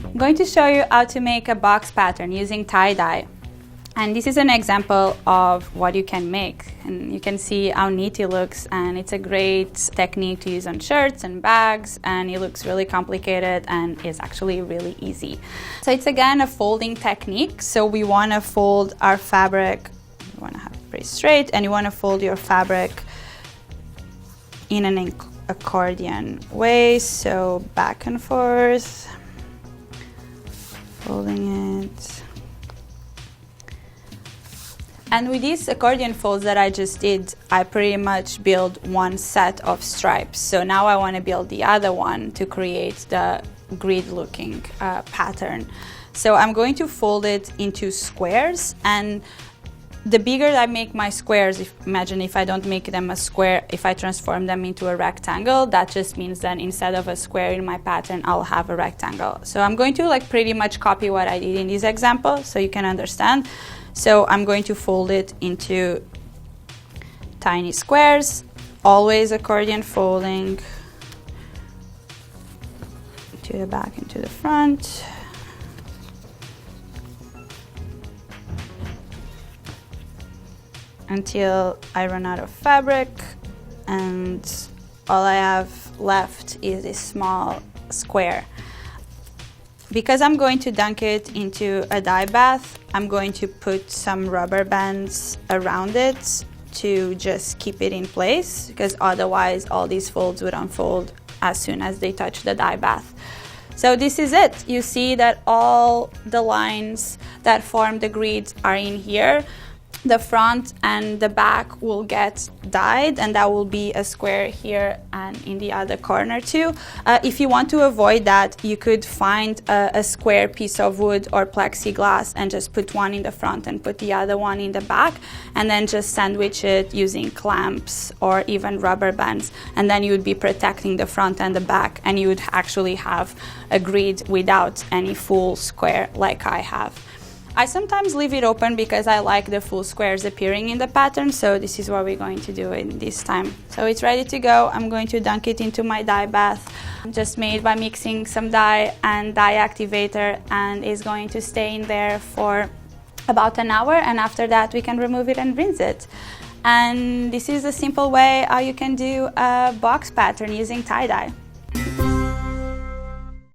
I'm going to show you how to make a box pattern using tie-dye. And this is an example of what you can make. And you can see how neat it looks, and it's a great technique to use on shirts and bags, and it looks really complicated and is actually really easy. So it's again a folding technique. So we want to fold our fabric, you want to have it pretty straight, and you want to fold your fabric in an accordion way, so back and forth, folding it. And with these accordion folds that I just did, I pretty much build one set of stripes. So now I want to build the other one to create the grid looking pattern. So I'm going to fold it into squares, and the bigger I make my squares, imagine if I don't make them a square, if I transform them into a rectangle, that just means that instead of a square in my pattern, I'll have a rectangle. So I'm going to pretty much copy what I did in this example so you can understand. So I'm going to fold it into tiny squares, always accordion folding to the back and to the front. Until I run out of fabric, and all I have left is this small square. Because I'm going to dunk it into a dye bath, I'm going to put some rubber bands around it to just keep it in place, because otherwise all these folds would unfold as soon as they touch the dye bath. So this is it. You see that all the lines that form the grid are in here. The front and the back will get dyed, and that will be a square here and in the other corner too. If you want to avoid that, you could find a square piece of wood or plexiglass and just put one in the front and put the other one in the back, and then just sandwich it using clamps or even rubber bands, and then you would be protecting the front and the back, and you would actually have a grid without any full square like I have. I sometimes leave it open because I like the full squares appearing in the pattern, so this is what we're going to do in this time. So it's ready to go. I'm going to dunk it into my dye bath, just made by mixing some dye and dye activator, and is going to stay in there for about an hour, and after that we can remove it and rinse it. And this is a simple way how you can do a box pattern using tie-dye.